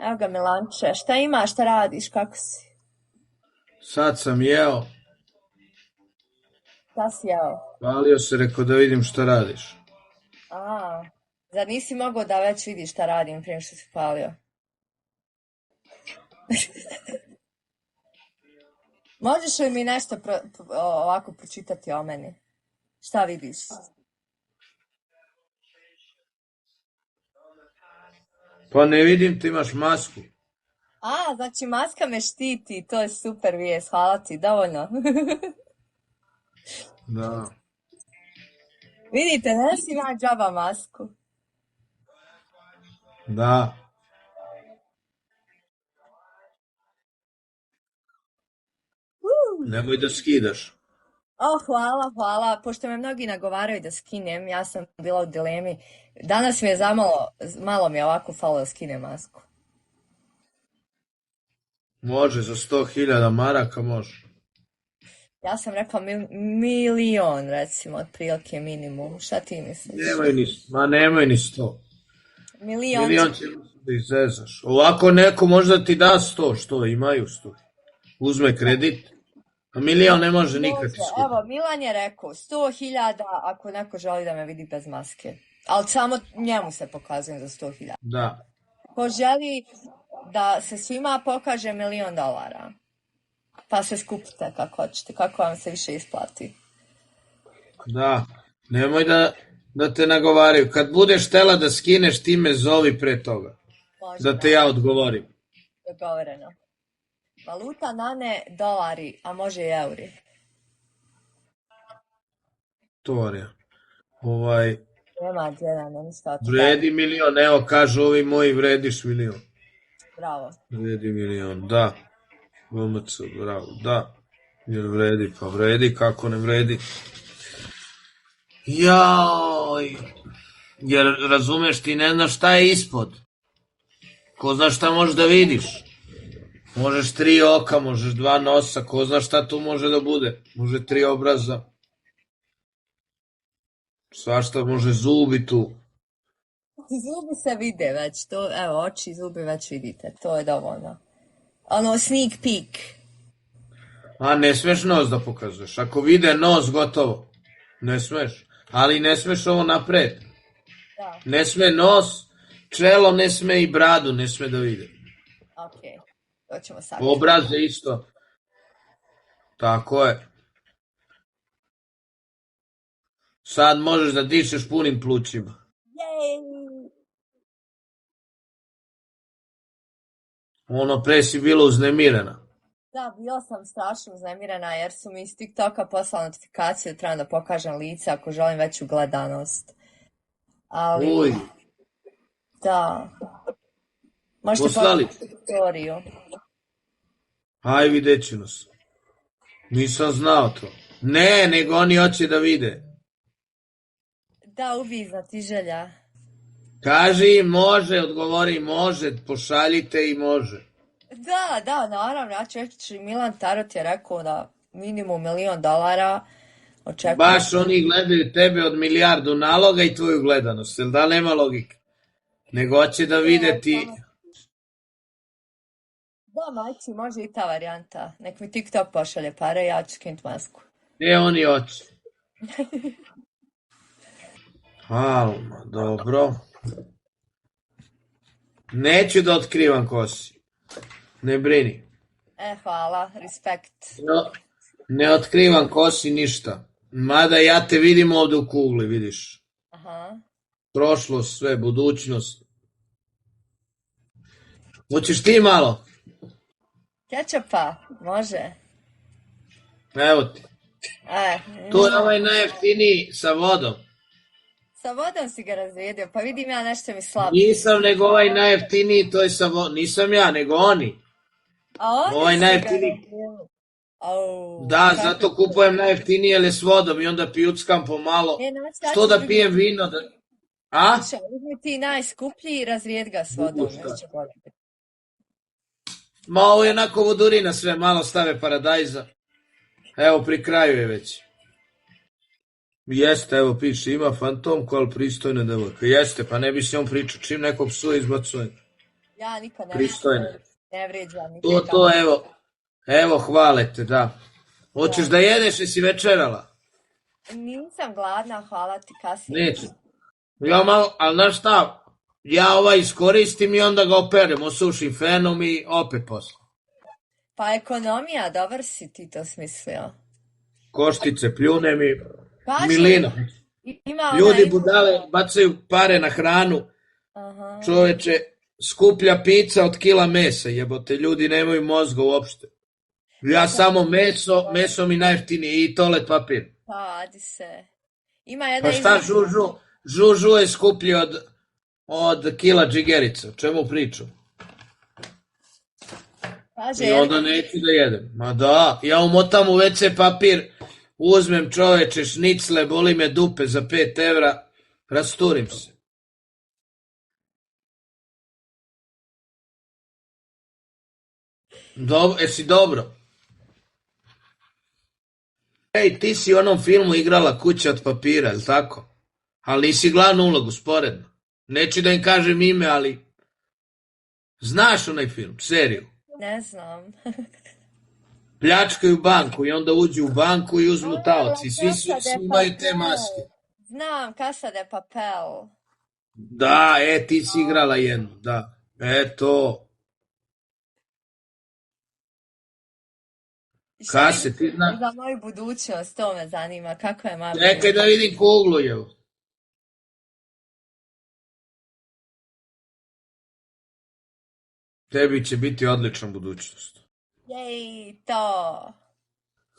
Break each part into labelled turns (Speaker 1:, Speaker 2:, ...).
Speaker 1: Evo ga Milanče, šta imaš, šta radiš, kako si?
Speaker 2: Sad sam jeo,
Speaker 1: Šta si jeo?
Speaker 2: palio se, rekao da vidim šta radiš.
Speaker 1: A, zar nisi mogao da već vidiš šta radim prije što si palio? Možeš li mi nešto ovako pročitati o meni? Šta vidiš?
Speaker 2: Pa ne vidim, ti imaš masku.
Speaker 1: A, znači maska me štiti, to je super vijest, hvala ti, dovoljno.
Speaker 2: Da.
Speaker 1: Vidite, ne si ima džaba masku.
Speaker 2: Da. Nemoj da skidaš.
Speaker 1: Hvala. Pošto me mnogi nagovaraju da skinem, ja sam bila u dilemi. Danas mi je malo mi je ovako falo da skinem masku.
Speaker 2: Može, za 100.000 maraka može.
Speaker 1: Ja sam rekla milion, recimo, otprilike minimum. Šta ti misliš?
Speaker 2: Nemoj ni 100.
Speaker 1: Milion
Speaker 2: će da izrezaš. Ovako neko možda ti da 100, što imaju 100. Uzme kredit, a milion ne može nikad ti skupiti.
Speaker 1: Evo, Milan je rekao 100.000 ako neko želi da me vidi bez maske. Ali samo njemu se pokazujem za 100.000.
Speaker 2: Da.
Speaker 1: Ko želi da se svima pokaže $1.000.000. Pa se skupite kako hoćete, kako vam se više isplati.
Speaker 2: Da, nemoj da te nagovaraju. Kad budeš htela da skineš, ti me zovi pre toga.
Speaker 1: Može,
Speaker 2: da te ja odgovorim.
Speaker 1: Dogovoreno. Valuta nane dolari, a može i euri.
Speaker 2: To je.
Speaker 1: Nema djedana, ništa od toga.
Speaker 2: Vredi milion, evo kažu ovi moji, vrediš milion.
Speaker 1: Bravo.
Speaker 2: Vredi milion, da. VMC, bravo, da. Jer vredi, pa vredi, kako ne vredi. Joj. Jer razumeš, ti ne znaš šta je ispod. Ko zna šta možeš da vidiš. Možeš 3 oka, možeš 2 nosa, ko zna šta tu može da bude. Može 3 obraza. Svašta može, zubi tu.
Speaker 1: Zubi se vide već, evo, oči i zubi već vidite, to je dovoljno. Ono, sneak peek.
Speaker 2: A ne smeš nos da pokazuješ. Ako vide nos, gotovo. Ne smeš. Ali ne smeš ovo napred.
Speaker 1: Da.
Speaker 2: Ne sme nos, čelo ne sme i bradu, ne sme da vide.
Speaker 1: Ok, to ćemo sad.
Speaker 2: Obraze isto. Tako je. Sad možeš da dišeš punim plućima.
Speaker 1: Jej!
Speaker 2: Ono, pre si bila uznemirena.
Speaker 1: Da, bila sam strašno uznemirena jer su mi iz TikToka poslala notifikacije da trebam da pokažem lice ako želim veću gledanost. Ali...
Speaker 2: Uj.
Speaker 1: Da. Možete
Speaker 2: Poslali?
Speaker 1: pogledati storiju.
Speaker 2: Aj, vidjet ću nas. Nisam znao to. Ne, nego oni hoće da vide.
Speaker 1: Da, ubizna ti želja.
Speaker 2: Kaži, može, odgovori, može, pošaljite i može.
Speaker 1: Da, naravno, ja ću reći, Milan Tarot je rekao da minimum $1.000.000 očekujem.
Speaker 2: Baš oni gledaju tebe od milijardu naloga i tvoju gledanost, jel da nema logike? Nego hoće da vide ti...
Speaker 1: Da, majci, može i ta varijanta. Nek mi TikTok pošalje pare, ja ću skinut masku.
Speaker 2: Oni hoće. Alma, dobro. Neću da otkrivam ko si. Ne brini.
Speaker 1: Hvala, respekt.
Speaker 2: Ne otkrivam ko si ništa. Mada ja te vidim ovde u kugli, vidiš.
Speaker 1: Aha.
Speaker 2: Prošlost, sve, budućnost. Hoćeš ti malo?
Speaker 1: Kečapa, može.
Speaker 2: Evo ti. To je ovaj najjeftiniji sa vodom.
Speaker 1: Sa vodom si ga razvijedio, pa vidim ja nešto mi slabo.
Speaker 2: Nisam, nego ovaj najjeftiniji, to je sa vodom. Nisam ja, nego oni.
Speaker 1: A oni
Speaker 2: ovaj
Speaker 1: si
Speaker 2: najjeftiniji.
Speaker 1: ga razvijedio.
Speaker 2: Da, zato kupujem najjeftiniji, jer je s vodom i onda pijuckam pomalo. Što da pijem vino? A?
Speaker 1: Uzmi ti najskuplji i razvijed ga s vodom.
Speaker 2: Ma ovo je onako vodurina sve, malo stave paradajza. Evo, pri kraju je već. Jeste, evo piše, ima fantomku, ali pristojna devojka. Jeste, pa ne bi s njom pričao, čim nekog psuje izbacuje.
Speaker 1: Ja nikad
Speaker 2: pristojne.
Speaker 1: ne vrijeđam
Speaker 2: To,
Speaker 1: nikoga.
Speaker 2: evo, hvale te, da. Hoćeš
Speaker 1: Da.
Speaker 2: da jedeš, jesi večerala?
Speaker 1: Nisam gladna, hvala ti, kasnije.
Speaker 2: Neće. Ja malo, ali znaš šta, ja iskoristim i onda ga operem, osušim fenom i opet posle.
Speaker 1: Pa ekonomija, dobar si ti to smislio.
Speaker 2: Koštice, pljunem i
Speaker 1: Kažu,
Speaker 2: milina.
Speaker 1: ima
Speaker 2: Ljudi
Speaker 1: ona
Speaker 2: budale bacaju pare na hranu,
Speaker 1: Aha.
Speaker 2: čoveče, skuplja pizza od kila mesa, jebote, ljudi nemaju mozga uopšte. Ja samo meso mi najjeftinije i toalet papir.
Speaker 1: Pa, adi se. Ima jedna
Speaker 2: Pa šta žužu je skuplji od kila džigerica, o čemu pričam?
Speaker 1: Kaže,
Speaker 2: I onda neću da jedem. Ma da, ja umotam u WC papir, uzmem čoveče šnicle, boli me dupe za 5 evra, rasturim se. Jesi dobro? Ej, ti si u onom filmu igrala Kuća od papira, jel tako? Ali nisi glavnu ulogu, sporedno. Neću da im kažem ime, ali... Znaš onaj film, seriju?
Speaker 1: Ne znam.
Speaker 2: Pljačkaju banku i onda uđu u banku i uzmu taoci. Svi imaju te maske.
Speaker 1: Znam, Casa de Papel.
Speaker 2: Da, ti si igrala jednu, da. To. Kase, ti znaš.
Speaker 1: Za moju budućnost, to me zanima. Kako je moja
Speaker 2: Čekaj da vidim kuglu, jevo. Tebi će biti odlična budućnost.
Speaker 1: Jej, to.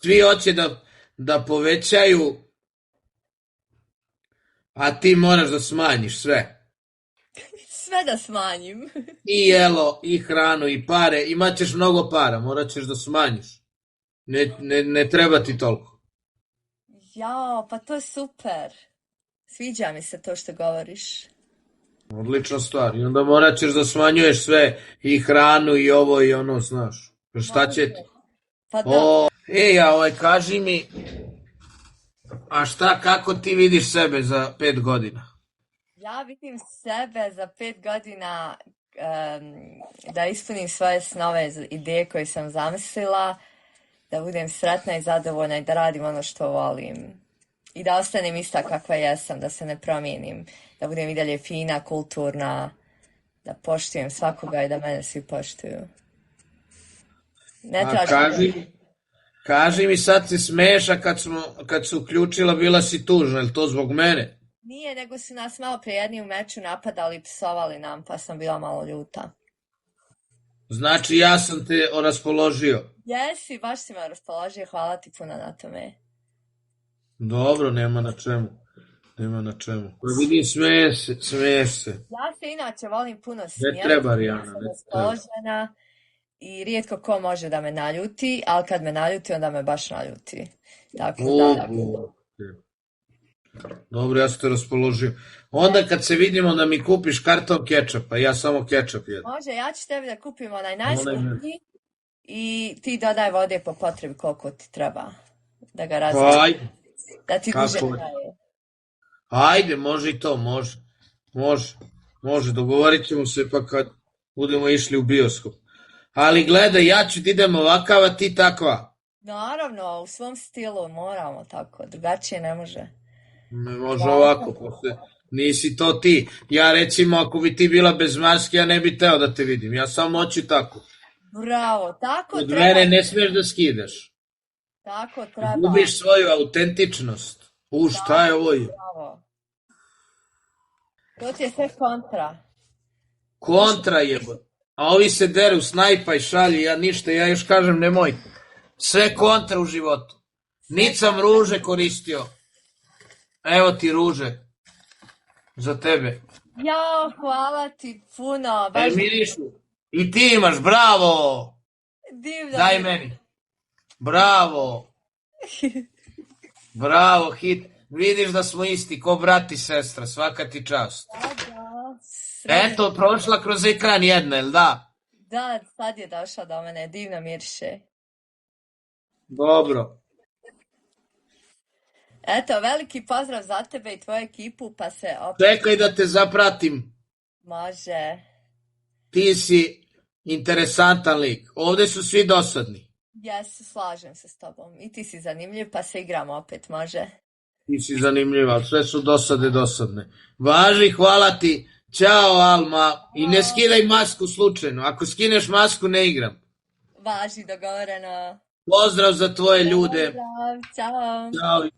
Speaker 2: Svi hoće da povećaju, a ti moraš da smanjiš sve.
Speaker 1: Sve da smanjim.
Speaker 2: I jelo, i hranu, i pare. Imaćeš mnogo para, morat ćeš da smanjiš. Ne treba ti toliko.
Speaker 1: Jao, pa to je super. Sviđa mi se to što govoriš.
Speaker 2: Odlična stvar. I onda morat ćeš da smanjuješ sve, i hranu, i ovo, i ono, znaš. Šta će ti?
Speaker 1: Pa da.
Speaker 2: Kaži mi, a kako ti vidiš sebe za 5 godina?
Speaker 1: Ja vidim sebe za 5 godina da ispunim svoje snove, ideje koje sam zamislila, da budem sretna i zadovoljna i da radim ono što volim. I da ostanem ista kakva jesam, da se ne promijenim, da budem i dalje fina, kulturna, da poštujem svakoga i da mene svi poštuju.
Speaker 2: Kaži mi, sad se smeša kad su uključila, bila si tužna, je li to zbog mene?
Speaker 1: Nije, nego su nas malo prije jedni u meču napadali i psovali nam, pa sam bila malo ljuta.
Speaker 2: Znači ja sam te raspoložio.
Speaker 1: Jesi, baš si me raspoložio, hvala ti puno na tome.
Speaker 2: Dobro, nema na čemu. Pa vidim, smeješ se.
Speaker 1: Ja se inače volim puno smijeti.
Speaker 2: Ne treba, Rijana, ne
Speaker 1: treba. I rijetko ko može da me naljuti, ali kad me naljuti, onda me baš naljuti. Tako da.
Speaker 2: Dobro, ja sam te raspoložio. Onda kad se vidimo da mi kupiš karton kečapa, ja samo kečap jedem.
Speaker 1: Može, ja ću tebi da kupim onaj najskuplji i ti dodaj vode po potrebi koliko ti treba. Da ga razvijem.
Speaker 2: Ajde.
Speaker 1: Da ti duže traje.
Speaker 2: Ajde, može i to, može. Dogovorit ćemo se pa kad budemo išli u bioskop. Ali gledaj, ja ću ti idem ovakav, a ti takva.
Speaker 1: Naravno, u svom stilu moramo tako, drugačije ne može.
Speaker 2: Ne može ovako, posle nisi to ti. Ja recimo, ako bi ti bila bez maske, ja ne bi teo da te vidim. Ja samo hoću tako.
Speaker 1: Bravo, tako
Speaker 2: od
Speaker 1: treba.
Speaker 2: Od mene ne smiješ da skidaš.
Speaker 1: Tako treba.
Speaker 2: Gubiš svoju autentičnost. Šta je ovo?
Speaker 1: Bravo. To ti je sve kontra.
Speaker 2: Kontra jebo. A ovi se deru, snajpaj, šalji, ja ništa, ja još kažem nemoj. Sve kontra u životu. Nit sam ruže koristio. Evo ti ruže. Za tebe.
Speaker 1: Jao, hvala ti puno.
Speaker 2: Mirišu. I ti imaš, bravo.
Speaker 1: Divno.
Speaker 2: Daj meni. Bravo. Bravo, hit. Vidiš da smo isti, ko brat i sestra, svaka ti čast.
Speaker 1: Da.
Speaker 2: Eto, prošla kroz ekran jedna, jel da?
Speaker 1: Da, sad je došla do mene, divno miriše.
Speaker 2: Dobro.
Speaker 1: Eto, veliki pozdrav za tebe i tvoju ekipu, pa se opet...
Speaker 2: Čekaj da te zapratim.
Speaker 1: Može.
Speaker 2: ti si interesantan lik. Ovdje su svi dosadni.
Speaker 1: Jesu, slažem se s tobom. I ti si zanimljiv, pa se igramo opet, može.
Speaker 2: Ti si zanimljiva, ali sve su dosadne. Važi, hvala ti. Ćao, Alma. I ne skidaj masku slučajno. Ako skineš masku, ne igram.
Speaker 1: Važi, dogovoreno.
Speaker 2: Pozdrav za tvoje ljude.
Speaker 1: Pozdrav, ćao.
Speaker 2: Ćao.